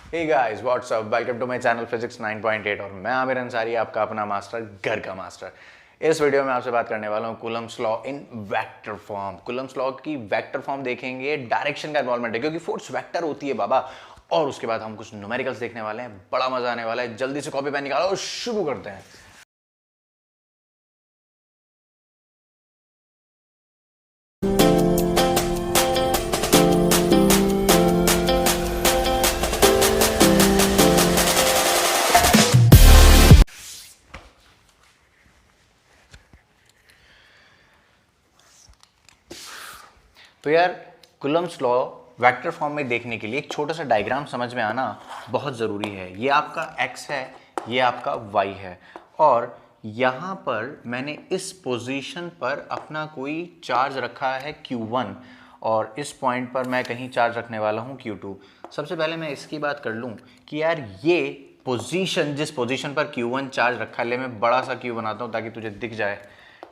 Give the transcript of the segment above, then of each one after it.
Hey guys what's up, welcome to my channel physics 9.8 और मैं आमिर अंसारी, आपका अपना मास्टर, घर का मास्टर। इस वीडियो में आपसे बात करने वाला हूँ Coulomb's law in vector form. Coulomb's law की वेक्टर फॉर्म देखेंगे, डायरेक्शन का इन्वॉल्वमेंट है क्योंकि फोर्स वेक्टर होती है बाबा। और उसके बाद हम कुछ न्यूमेरिकल्स देखने वाले हैं, बड़ा मजा आने वाला है। जल्दी से कॉपी पेन निकालो और शुरू करते हैं। तो यार, कूलम्ब्स लॉ वेक्टर फॉर्म में देखने के लिए एक छोटा सा डायग्राम समझ में आना बहुत ज़रूरी है। ये आपका x है, ये आपका y है, और यहाँ पर मैंने इस पोजीशन पर अपना कोई चार्ज रखा है q1 और इस पॉइंट पर मैं कहीं चार्ज रखने वाला हूँ q2। सबसे पहले मैं इसकी बात कर लूँ कि यार ये पोजीशन, जिस पोजीशन पर q1 चार्ज रखा है, ले मैं बड़ा सा q बनाता हूँ ताकि तुझे दिख जाए,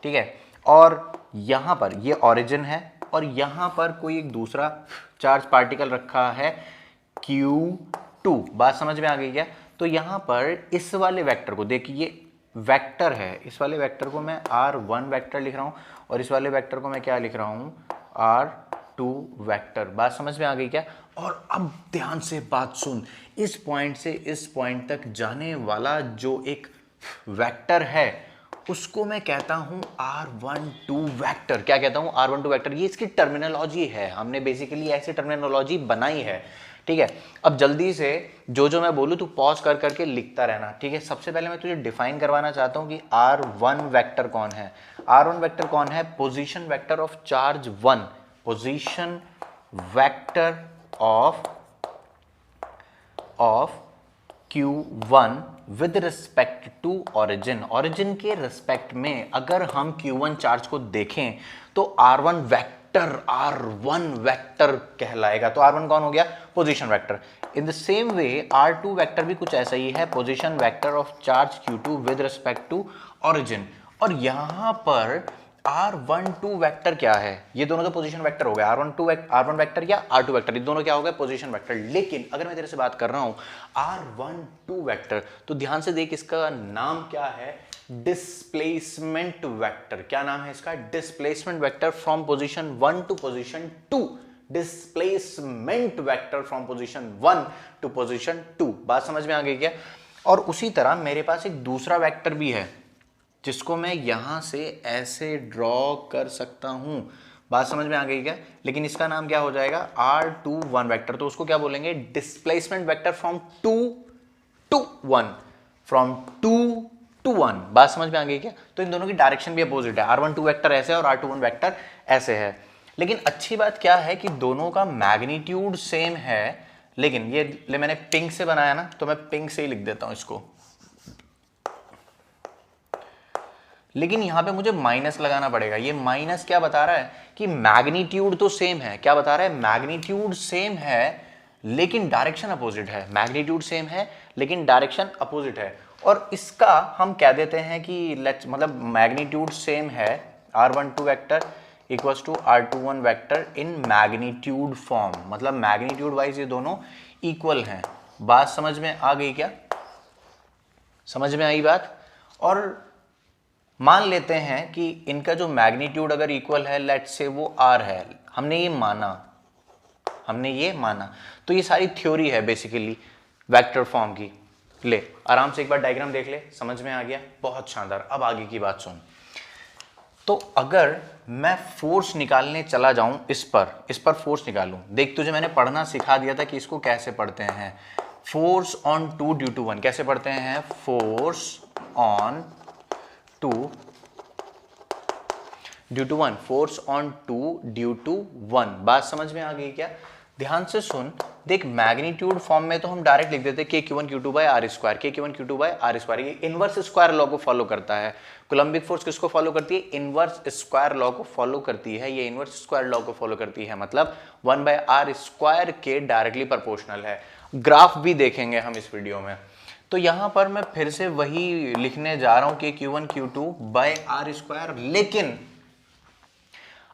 ठीक है। और यहाँ पर ये ओरिजिन है और यहाँ पर कोई एक दूसरा चार्ज पार्टिकल रखा है Q2। बात समझ में आ गई क्या? तो यहाँ पर इस वाले वेक्टर को देखिए, ये वेक्टर है, इस वाले वेक्टर को मैं R1 वेक्टर लिख रहा हूँ और इस वाले वेक्टर को मैं क्या लिख रहा हूँ, R2 वेक्टर। बात समझ में आ गई क्या? और अब ध्यान से बात सुन, इस पॉइंट से इस पॉइंट तक जाने वाला जो एक वेक्टर है उसको मैं कहता हूं R12 वेक्टर। क्या कहता हूं? R12 vector. ये इसकी टर्मिनोलॉजी है, हमने बेसिकली ऐसी टर्मिनोलॉजी बनाई है, ठीक है। अब जल्दी से जो मैं बोलूं तू पॉज कर करके लिखता रहना, ठीक है। सबसे पहले मैं तुझे डिफाइन करवाना चाहता हूं कि R1 वेक्टर कौन है। R1 वेक्टर कौन है? Position vector of charge 1, position vector of Q1 with respect to origin. Origin के रिस्पेक्ट में अगर हम Q1 चार्ज को देखें तो R1 वेक्टर कहलाएगा। तो R1 कौन हो गया? Position vector. In the same way R2 vector भी कुछ ऐसा ही है, position vector of charge Q2 with respect to origin. और यहां पर R12 वेक्टर क्या है? ये दोनों तो पोजीशन वेक्टर हो गए, R1 वेक्टर या R2 वेक्टर, ये दोनों क्या हो गए? Position vector. लेकिन अगर मैं तेरे से बात कर रहा हूं R12 वेक्टर, तो ध्यान से देख, इसका नाम क्या है? Displacement vector. क्या नाम है इसका? Displacement vector from position 1 to position 2। Displacement vector from position 1 to position 2। बात समझ में आ गई क्या? और उसी तरह मेरे पास एक दूसरा वेक्टर भी है जिसको मैं यहां से ऐसे ड्रॉ कर सकता हूं। बात समझ में आ गई क्या? लेकिन इसका नाम क्या हो जाएगा? R21 vector. तो उसको क्या बोलेंगे? Displacement vector from 2 to 1, from 2 to 1। बात समझ में आ गई क्या? तो इन दोनों की डायरेक्शन भी अपोजिट है। R12 वेक्टर ऐसे है और R21 वेक्टर ऐसे है। लेकिन अच्छी बात क्या है कि दोनों का मैग्नीट्यूड सेम है। लेकिन ये मैंने पिंक से बनाया ना, तो मैं पिंक से ही लिख देता हूं इसको। लेकिन यहां पे मुझे माइनस लगाना पड़ेगा। ये माइनस क्या बता रहा है? कि मैग्नीट्यूड तो सेम है। क्या बता रहा है? मैग्नीट्यूड सेम है लेकिन डायरेक्शन अपोजिट है। मैग्नीट्यूड सेम है लेकिन डायरेक्शन अपोजिट है। और इसका हम कह देते हैं कि मतलब मैग्नीट्यूड सेम है, R12 vector equals to R21 vector in magnitude form. मतलब मैग्नीट्यूड वाइज ये दोनों इक्वल हैं। बात समझ में आ गई क्या? समझ में आई बात? और मान लेते हैं कि इनका जो मैग्नीट्यूड अगर इक्वल है, लेट्स से वो R है, हमने ये माना, तो ये सारी थ्योरी है बेसिकली वेक्टर फॉर्म की। ले आराम से एक बार डायग्राम देख ले, समझ में आ गया? बहुत शानदार। अब आगे की बात सुन। तो अगर मैं फोर्स निकालने चला जाऊं, इस पर फोर्स निकालूं, देख तुझे मैंने पढ़ना सिखा दिया था कि इसको कैसे पढ़ते हैं। फोर्स ऑन 2 ड्यू टू 1 कैसे पढ़ते हैं? Force on 2 due to 1, force on 2 due to 1। बात समझ में आ गई क्या? ध्यान से सुन, देख मैग्नीट्यूड फॉर्म में तो हम डायरेक्ट लिख देते हैं K-Q1 Q2 by R square, K-Q1 Q2 by R square. ये इनवर्स स्क्वायर लॉ को फॉलो करता है। कोलम्बिक फोर्स किसको फॉलो करती है? इनवर्स स्क्वायर लॉ को फॉलो करती है। ये इनवर्स स्क्वायर लॉ को फॉलो करती है, मतलब 1 बाय R स्क्वायर के डायरेक्टली प्रोपोर्शनल है। ग्राफ भी देखेंगे हम इस वीडियो में। तो यहां पर मैं फिर से वही लिखने जा रहा हूं कि Q1 Q2 by R square. लेकिन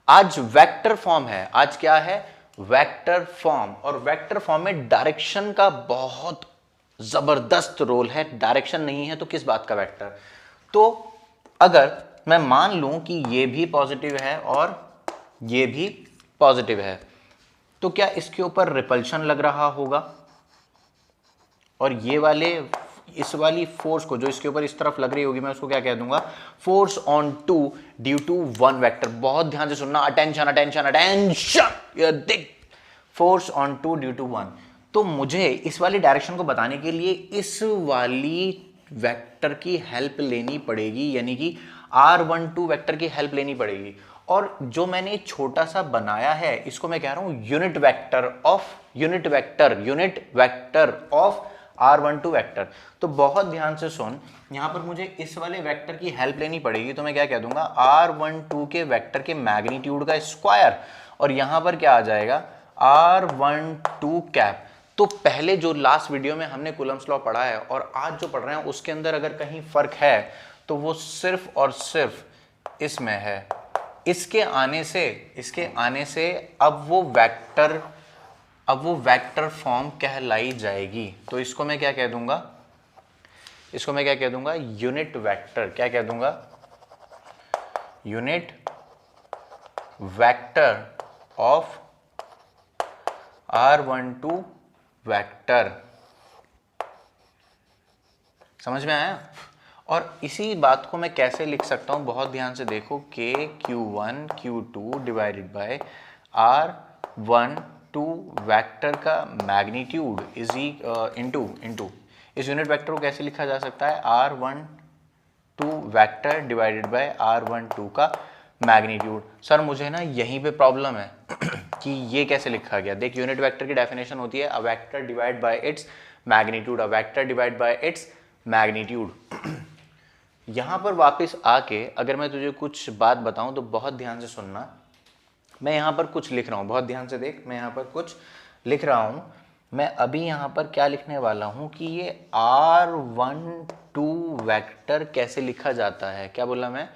आज वेक्टर फॉर्म है। आज क्या है? वेक्टर फॉर्म, और वेक्टर फॉर्म में डायरेक्शन का बहुत जबरदस्त रोल है। डायरेक्शन नहीं है तो किस बात का वेक्टर। तो अगर मैं मान लूं कि ये भी पॉजिटिव है और ये भी पॉजिटिव है, तो क्या इसके ऊपर रिपल्शन लग रहा होगा, और ये वाले इस वाली फोर्स को जो इसके ऊपर इस तरफ लग रही होगी, मैं उसको क्या कह दूंगा, force on two due to one vector. बहुत ध्यान से सुनना, अटेंशन अटेंशन अटेंशन, ये देख, force on two due to one. तो मुझे इस वाली डायरेक्शन को बताने के लिए इस वाली वेक्टर की हेल्प लेनी पड़ेगी, यानी कि R12 वेक्टर की हेल्प लेनी पड़ेगी। और जो मैंने छोटा सा बनाया है इसको मैं कह रहा हूं unit vector of R12 vector. तो बहुत ध्यान से सुन, यहां पर मुझे इस वाले वेक्टर की हेल्प लेनी पड़ेगी, तो मैं क्या कह दूंगा, R12 के वेक्टर के मैग्नीट्यूड का स्क्वायर, और यहां पर क्या आ जाएगा, R12 कैप। तो पहले जो लास्ट वीडियो में हमने कूलम्ब्स लॉ पढ़ा है और आज जो पढ़ रहे हैं उसके अंदर अगर कहीं फर्क है तो वो सिर्फ और सिर्फ इसमें है। इसके आने से अब वो वेक्टर फॉर्म कहलाई जाएगी। तो इसको मैं क्या कह दूंगा, यूनिट वेक्टर। क्या कह दूंगा, unit vector of R12 vector. समझ में आया। और इसी बात को मैं कैसे लिख सकता हूं, बहुत ध्यान से देखो, KQ1 Q2 divided by R12 vector का मैग्नीट्यूड इज इनटू इस यूनिट वेक्टर को कैसे लिखा जा सकता है, R12 vector divided by R12 का मैग्नीट्यूड। सर मुझे ना यहीं पे प्रॉब्लम है कि ये कैसे लिखा गया। देख, यूनिट वेक्टर की डेफिनेशन होती है a vector divide by its magnitude, a vector divide by its magnitude. यहां पर वापस आके अगर मैं तुझे कुछ बात बताऊं तो बहुत ध्यान से सुनना। मैं यहां पर कुछ लिख रहा हूं, बहुत ध्यान से देख, मैं यहां पर कुछ लिख रहा हूं। मैं अभी यहां पर क्या लिखने वाला हूं कि ये R12 वेक्टर कैसे लिखा जाता है। क्या बोला मैं,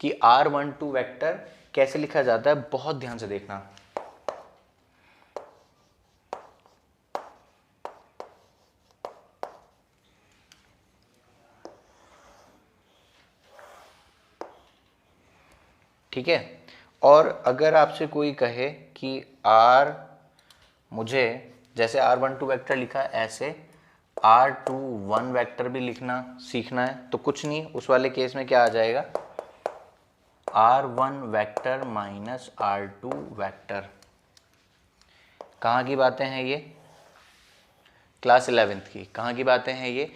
कि R12 वेक्टर कैसे लिखा जाता है, बहुत ध्यान से देखना। ठीक है। और अगर आपसे कोई कहे कि मुझे जैसे R12 वेक्टर लिखा है ऐसे R21 वेक्टर भी लिखना सीखना है, तो कुछ नहीं, उस वाले केस में क्या आ जाएगा, R1 vector minus R2 vector. कहाँ की बातें हैं ये, क्लास 11th की। कहाँ की बातें हैं ये,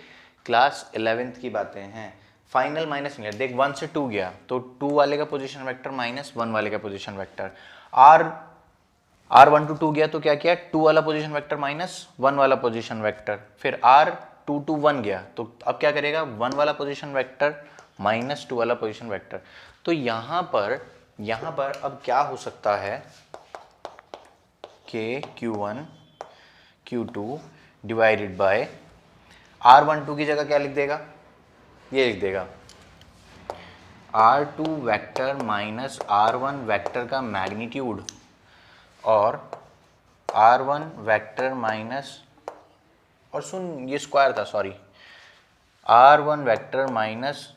क्लास 11th की बातें हैं। फाइनल माइनस नहीं, देख 1 से 2 गया तो 2 वाले का पोजीशन वेक्टर माइनस 1 वाले का पोजीशन वेक्टर। R1 to 2 गया तो क्या किया, 2 वाला पोजीशन वेक्टर माइनस 1 वाला पोजीशन वेक्टर। फिर R2 to 1 गया तो अब क्या करेगा, 1 वाला पोजीशन वेक्टर माइनस 2 वाला पोजीशन वेक्टर। तो यहां पर अब क्या हो सकता है कि Q1 Q2 divided by R12 की जगह क्या लिख देगा, ये लिख देगा R2 vector minus R1 vector का मैग्नीट्यूड, और R1 वेक्टर माइनस, और सुन ये स्क्वायर था, sorry, R1 vector minus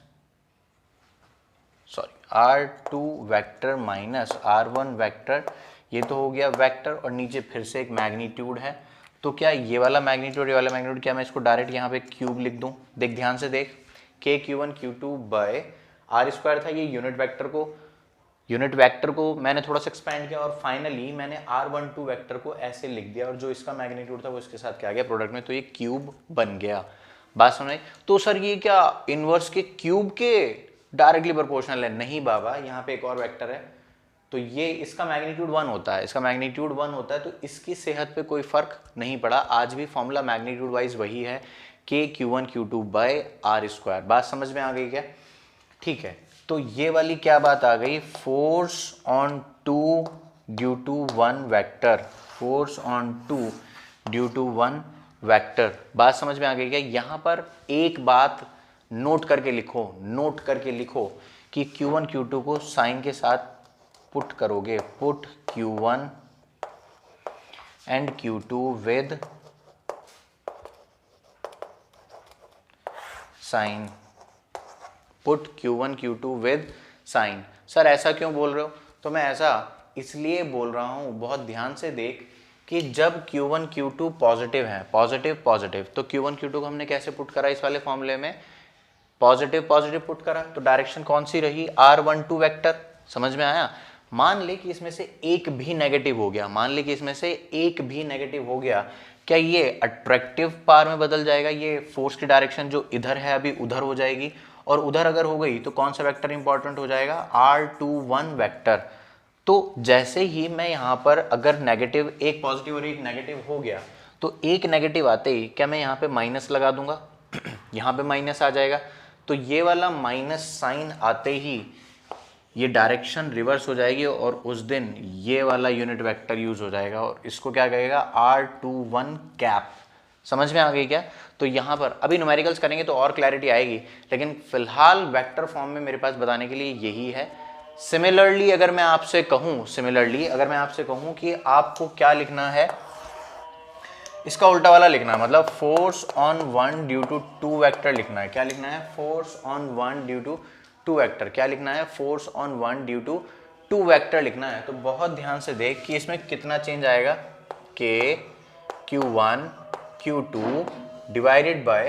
R2 vector minus R1 vector, ये तो हो गया वेक्टर, और नीचे फिर से एक मैग्नीट्यूड है। तो क्या ये वाला मैग्नीट्यूड, ये वाला मैग्नीट्यूड, क्या मैं इसको डायरेक्ट यहाँ पे क्यूब लिख दूँ। देख ध्यान से देख, KQ1 Q2 by R square था, ये यूनिट वेक्टर को मैंने थोड़ा सा एक्सपेंड किया, और फाइनली मैंने R12 वेक्टर को ऐसे लिख दिया, और जो इसका मैग्नीट्यूड था वो इसके साथ क्या आ गया प्रोडक्ट में, तो ये क्यूब बन गया। बात समझ। तो सर ये क्या इनवर्स के क्यूब के डायरेक्टली प्रोपोर्शनल है? नहीं बाबा, यहाँ पे एक और वेक्टर है, तो ये इसका मैग्नीट्यूड 1 होता है, इसका मैग्नीट्यूड 1 होता है, तो इसकी सेहत पे कोई फर्क नहीं पड़ा। आज भी फॉर्मूला मैग्नीट्यूड वाइज वही है, KQ1 Q2 by R square. बात समझ में आ गई क्या? ठीक है, तो ये वाली क्या बात आ गई, force on two due to one vector, force on two due to one vector. बात समझ में आ गई क्या? यहां पर एक बात नोट करके लिखो कि Q1 Q2 को साइन के साथ पुट करोगे, put Q1 and Q2 with sign, put Q1 Q2 with sign. Sir ऐसा क्यों बोल रहे हो? तो मैं ऐसा इसलिए बोल रहा हूँ, बहुत ध्यान से देख, कि जब Q1 Q2 पॉजिटिव है, पॉजिटिव पॉजिटिव, तो Q1 Q2 को हमने कैसे पुट करा इस वाले फॉर्मूले में? पॉजिटिव पॉजिटिव पुट करा, तो डायरेक्शन कौन सी रही? R12 vector. समझ में आया? मान ले कि इसमें से एक भी नेगेटिव हो गया, मान ले कि इसमें से एक भी नेगेटिव हो गया, क्या ये अट्रैक्टिव पावर में बदल जाएगा? ये फोर्स की डायरेक्शन जो इधर है अभी उधर हो जाएगी, और उधर अगर हो गई तो कौन सा वेक्टर इंपॉर्टेंट हो जाएगा? R21 vector. तो जैसे ही मैं यहाँ पर अगर नेगेटिव, एक पॉजिटिव और एक नेगेटिव हो गया, तो एक नेगेटिव आते ही क्या मैं यहाँ पे माइनस लगा दूंगा? यहाँ पे माइनस आ जाएगा, तो ये वाला माइनस साइन आते ही ये डायरेक्शन रिवर्स हो जाएगी, और उस दिन ये वाला यूनिट वेक्टर यूज हो जाएगा, और इसको क्या कहेगा? R21 cap. समझ में आ गई क्या? तो यहाँ पर अभी न्यूमेरिकल्स करेंगे तो और क्लैरिटी आएगी, लेकिन फिलहाल वेक्टर फॉर्म में मेरे पास बताने के लिए यही है। सिमिलरली अगर मैं आपसे कहूँ कि आपको क्या लिखना है, इसका उल्टा वाला लिखना है, मतलब force on one due to two vector लिखना है। क्या लिखना है? Force on one due to two vector. क्या लिखना है? Force on one due to two vector लिखना है। तो बहुत ध्यान से देख कि इसमें कितना चेंज आएगा, के Q1 Q2 divided by,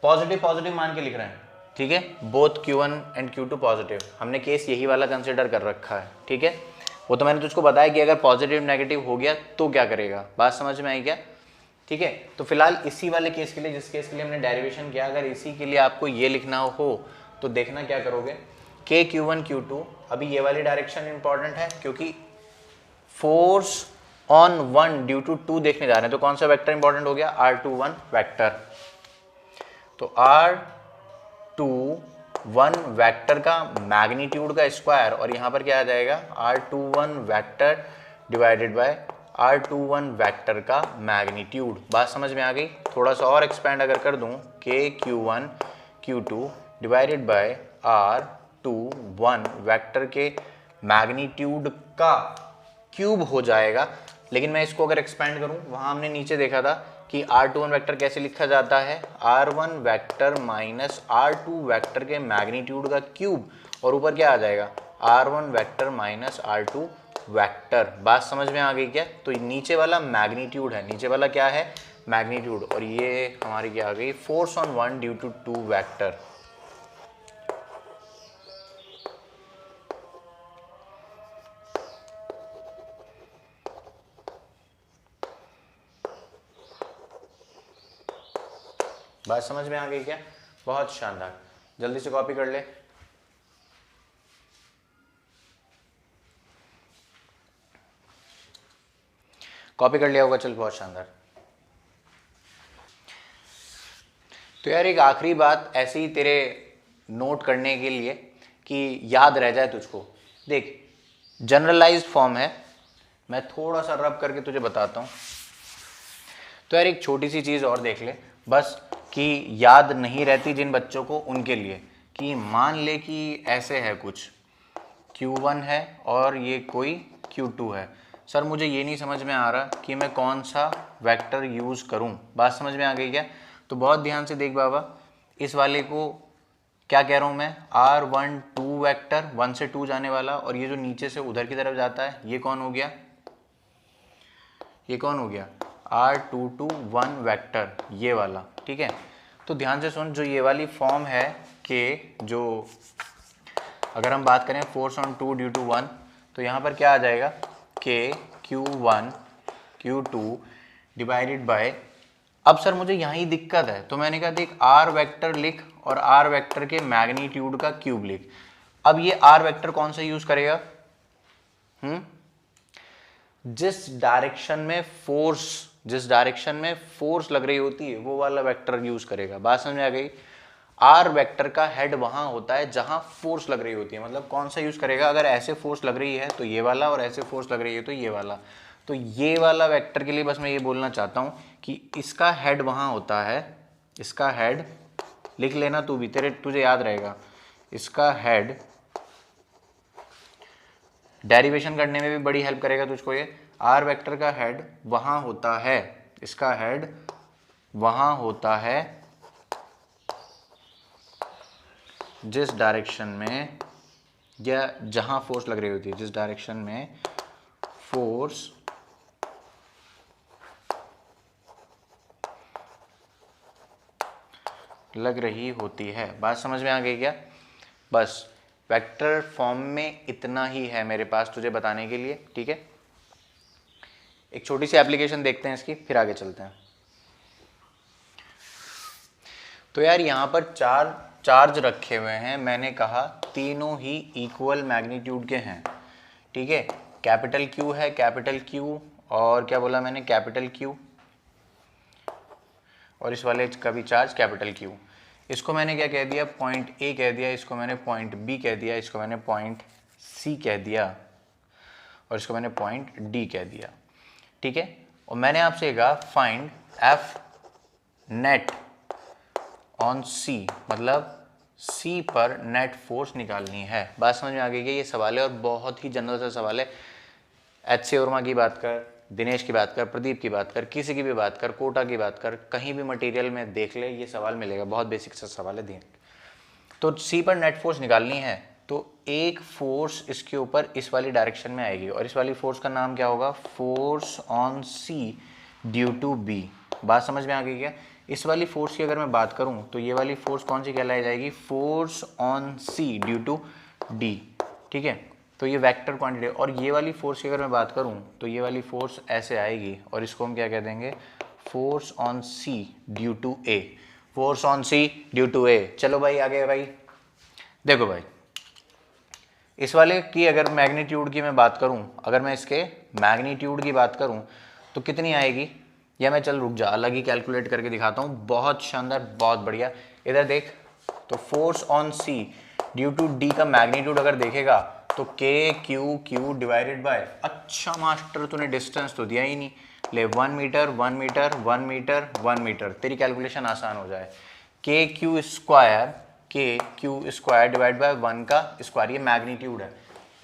positive positive मान के लिख रहे हैं, ठीक है, both Q1 and Q2 positive. हमने केस यही वाला कंसिडर कर रखा है, ठीक है। वो तो मैंने तुझको बताया कि अगर पॉजिटिव नेगेटिव हो गया तो क्या करेगा। बात समझ में आई क्या? ठीक है। तो फिलहाल इसी वाले केस के लिए, जिस केस के लिए हमने डेरिवेशन किया, अगर इसी के लिए आपको ये लिखना हो तो देखना क्या करोगे, के Q1 Q2, अभी ये वाली डायरेक्शन इंपॉर्टेंट है क्योंकि force on one due to two देखने जा रहे हैं, तो कौन सा वेक्टर इंपॉर्टेंट हो गया? R21 vector. तो R21 वेक्टर का मैग्नीट्यूड का स्क्वायर, और यहाँ पर क्या आ जाएगा? R21 vector divided by R21 vector का मैग्नीट्यूड। बात समझ में आ गई? थोड़ा सा और एक्सपेंड अगर कर दूं, के Q1 Q2 divided by R21 vector के मैग्नीट्यूड का क्यूब हो जाएगा। लेकिन मैं इसको अगर एक्सपेंड करूं, वहां हमने नीचे देखा था कि R21 वेक्टर कैसे लिखा जाता है? R1 vector minus R2 vector के मैग्नीट्यूड का क्यूब, और ऊपर क्या आ जाएगा? R1 vector minus R2 vector. बात समझ में आ गई क्या? तो नीचे वाला मैग्नीट्यूड है, नीचे वाला क्या है? मैग्नीट्यूड, और ये हमारी क्या आ गई? Force on one due to two vector. बात समझ में आ गई क्या? बहुत शानदार, जल्दी से कॉपी कर ले। कॉपी कर लिया होगा, चल बहुत शानदार। तो यार एक आखिरी बात ऐसे ही तेरे नोट करने के लिए कि याद रह जाए तुझको, देख जनरलाइज्ड फॉर्म है, मैं थोड़ा सा रब करके तुझे बताता हूँ। तो यार एक छोटी सी चीज़ और देख ले बस, कि याद नहीं रहती जिन बच्चों को, उनके लिए, कि मान ले कि ऐसे है कुछ, Q1 है और ये कोई Q2 है। सर मुझे ये नहीं समझ में आ रहा कि मैं कौन सा वेक्टर यूज़ करूं। बात समझ में आ गई क्या? तो बहुत ध्यान से देख बाबा, इस वाले को क्या कह रहा हूं मैं? R12 वेक्टर, 1 से 2 जाने वाला, और ये जो नीचे से उधर की तरफ जाता है, ये कौन हो गया? ये कौन हो गया? R221 वेक्टर, ये वाला, ठीक है। तो ध्यान से सुन, जो ये वाली फॉर्म है कि जो अगर हम बात करें फोर्स ऑन 2 ड्यू टू 1, तो यहाँ पर क्या आ जाएगा? के Q1 Q2 डिवाइडेड बाय, अब सर मुझे यहाँ ही दिक्कत है, तो मैंने कहा देख R वेक्टर लिख और R वेक्टर के मैग्नीट्यूड का क्यूब लिख। अब ये R वेक्टर कौन सा यूज करेगा? जिस डायरेक्शन में फोर्स लग रही होती है वो वाला वेक्टर यूज करेगा। बात समझ में आ गई? आर वेक्टर का हेड वहां होता है जहां फोर्स लग रही होती है, मतलब कौन सा यूज करेगा? अगर ऐसे फोर्स लग रही है तो ये वाला, और ऐसे फोर्स लग रही है तो ये वाला। तो ये वाला वेक्टर के लिए बस मैं ये बोलना चाहता हूं कि इसका हेड वहां होता है, इसका हेड लिख लेना तू भी, तुझे याद रहेगा। इसका हेड डेरिवेशन करने में भी बड़ी हेल्प करेगा तुझको ये। आर वेक्टर का हेड वहां होता है, इसका हेड वहां होता है जिस डायरेक्शन में या जहां फोर्स लग रही होती है, जिस डायरेक्शन में फोर्स लग रही होती है। बात समझ में आ गई क्या? बस वेक्टर फॉर्म में इतना ही है मेरे पास तुझे बताने के लिए, ठीक है। एक छोटी सी एप्लीकेशन देखते हैं इसकी, फिर आगे चलते हैं। तो यार यहाँ पर चार चार्ज रखे हुए हैं, मैंने कहा तीनों ही इक्वल मैग्नीट्यूड के हैं, ठीक है। कैपिटल क्यू है, कैपिटल क्यू, और क्या बोला मैंने, कैपिटल क्यू, और इस वाले का भी चार्ज कैपिटल क्यू। इसको मैंने क्या कह दिया, पॉइंट ए कह दिया, इसको मैंने पॉइंट बी कह दिया, इसको मैंने पॉइंट सी कह दिया, और इसको मैंने पॉइंट डी कह दिया, ठीक है। और मैंने आपसे कहा फाइंड एफ नेट ऑन सी, मतलब सी पर नेट फोर्स निकालनी है। बात समझ में आ गई है? ये सवाल है और बहुत ही जनरल सा सवाल है। एच सी वर्मा की बात कर, दिनेश की बात कर, प्रदीप की बात कर, किसी की भी बात कर, कोटा की बात कर, कहीं भी मटेरियल में देख ले ये सवाल मिलेगा, बहुत बेसिक सा सवाल है दिन। तो सी पर नेट फोर्स निकालनी है, तो एक फोर्स इसके ऊपर इस वाली डायरेक्शन में आएगी, और इस वाली फोर्स का नाम क्या होगा, force on C due to B. बात समझ में आ गई क्या? इस वाली फोर्स की अगर मैं बात करूं तो ये वाली फोर्स कौन सी कहलाई जाएगी, force on C due to D, ठीक है। तो ये वेक्टर क्वांटिटी। और ये वाली फोर्स की अगर मैं बात करूं तो ये वाली फोर्स ऐसे आएगी, और इसको हम क्या कह देंगे, force on C due to A, force on C due to A. चलो भाई आगे भाई, देखो भाई इस वाले की अगर मैग्नीट्यूड की मैं बात करूं, अगर मैं इसके मैग्नीट्यूड की बात करूं तो कितनी आएगी, या मैं चल रुक जा अलग ही कैलकुलेट करके दिखाता हूं, बहुत शानदार, बहुत बढ़िया। इधर देख, तो force on C due to D का मैग्नीट्यूड अगर देखेगा तो K Q Q divided by, अच्छा मास्टर तूने डिस्टेंस तो दिया ही नहीं, ले 1 मीटर 1 मीटर 1 मीटर 1 मीटर, तेरी कैलकुलेशन आसान हो जाए। के क्यू स्क्वायर डिवाइड बाय 1 का स्क्वायर, ये मैग्नीट्यूड है।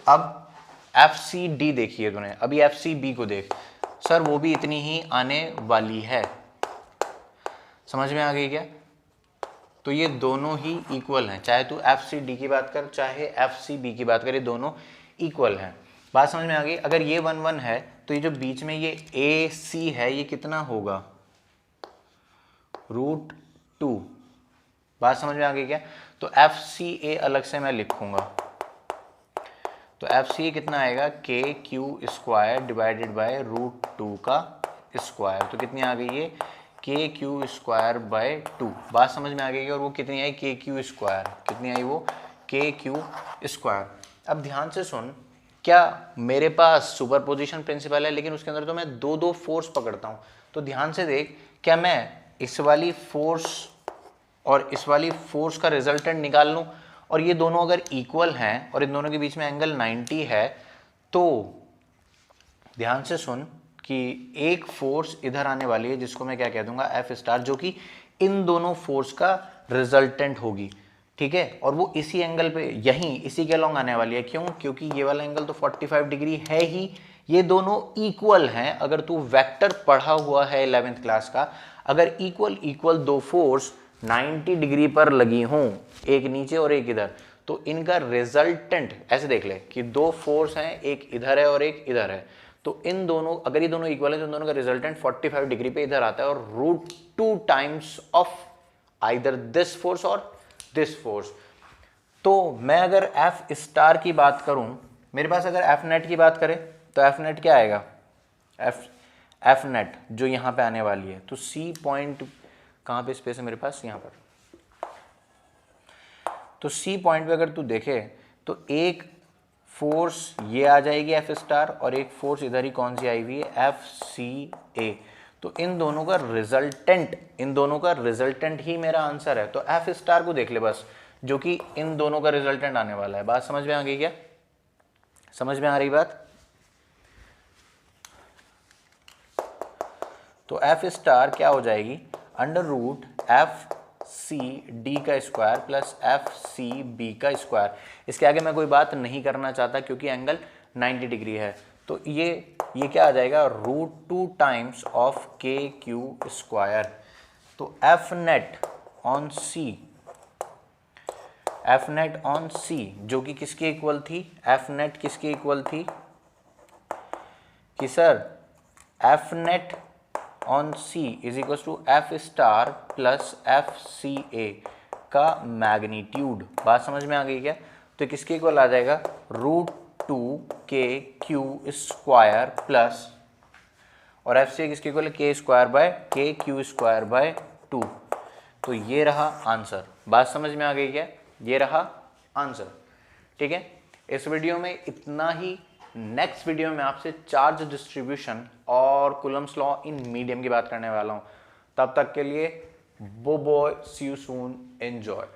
अब एफ सी डी देखिए तूने, अभी एफ सी बी को देख, सर वो भी इतनी ही आने वाली है। समझ में आ गई क्या? तो ये दोनों ही इक्वल हैं, चाहे तू एफ सी डी की बात कर चाहे एफ सी बी की बात कर, ये दोनों इक्वल हैं। बात समझ में आ गई? अगर ये 1 1 है तो ये जो बीच में ये ए सी है ये कितना होगा, √2। बात समझ में आ गई क्या? तो एफ सी ए अलग से मैं लिखूंगा, तो एफ सी ए कितना आएगा, के क्यू स्क्वायर डिवाइडेड बाय √2 का स्क्वायर, तो कितनी आ गई ये, के क्यू स्क्वायर बाय 2। बात समझ में आ गई? और वो कितनी आई, के क्यू स्क्वायर, कितनी आई वो, के क्यू स्क्वायर। अब ध्यान से सुन, क्या मेरे पास सुपरपोजिशन प्रिंसिपल है, लेकिन उसके अंदर तो मैं दो दो फोर्स पकड़ता हूँ। तो ध्यान से देख, क्या मैं इस वाली फोर्स और इस वाली फोर्स का रिजल्टेंट निकाल लूँ, और ये दोनों अगर इक्वल हैं और इन दोनों के बीच में एंगल 90 है, तो ध्यान से सुन कि एक फोर्स इधर आने वाली है जिसको मैं क्या कह दूंगा, एफ स्टार, जो कि इन दोनों फोर्स का रिजल्टेंट होगी, ठीक है। और वो इसी एंगल पे, यहीं इसी के अलोंग आने वाली है। क्यों? क्योंकि ये वाला एंगल तो 45 डिग्री है ही, ये दोनों इक्वल हैं। अगर तू वेक्टर पढ़ा हुआ है 11th क्लास का, अगर इक्वल दो फोर्स 90 डिग्री पर लगी हों, एक नीचे और एक इधर, तो इनका रिजल्टेंट ऐसे देख ले कि दो फोर्स हैं, एक इधर है और एक इधर है, तो इन दोनों, अगर ये दोनों इक्वल है तो इन दोनों का रिजल्टेंट 45 डिग्री पे इधर आता है, और √2 times of either this force और दिस फोर्स। तो मैं अगर एफ स्टार की बात करूं, मेरे पास अगर एफ नेट की बात करें तो एफ नेट क्या आएगा, एफ नेट जो यहाँ पे आने वाली है, तो सी पॉइंट कहाँ पे स्पेस है मेरे पास, यहाँ पर, तो सी पॉइंट पे अगर तू देखे तो एक फोर्स ये आ जाएगी एफ स्टार, और एक फोर्स इधर ही कौन सी आई हुई है, एफ सी ए। तो इन दोनों का रिजल्टेंट ही मेरा आंसर है। तो एफ स्टार को देख ले बस, जो कि इन दोनों का रिजल्टेंट आने वाला है। बात समझ में आ गई क्या? समझ में आ रही बात? तो एफ स्टार क्या हो जाएगी, √एफ सी डी का square plus F C B का स्क्वायर। इसके आगे मैं कोई बात नहीं करना चाहता क्योंकि एंगल 90 डिग्री है। तो ये क्या आ जाएगा, √2 टाइम्स ऑफ के क्यू स्क्वायर। तो एफ नेट ऑन सी जो कि किसके इक्वल थी, एफ नेट किसके इक्वल थी कि sir F net on C is equal to F star plus F C A का मैग्नीट्यूड। बात समझ में आ गई क्या? तो किसके इक्वल आ जाएगा, √2 के क्यू स्क्वायर प्लस, और एफ सी किसके इक्वल है, के स्क्वायर बाय के क्यू स्क्वायर बाय 2। तो ये रहा आंसर। बात समझ में आ गई क्या? ये रहा आंसर। ठीक है, इस वीडियो में इतना ही। नेक्स्ट वीडियो में आपसे चार्ज डिस्ट्रीब्यूशन और कूलम्स लॉ इन मीडियम की बात करने वाला हूं। तब तक के लिए बो bye, see you soon, enjoy.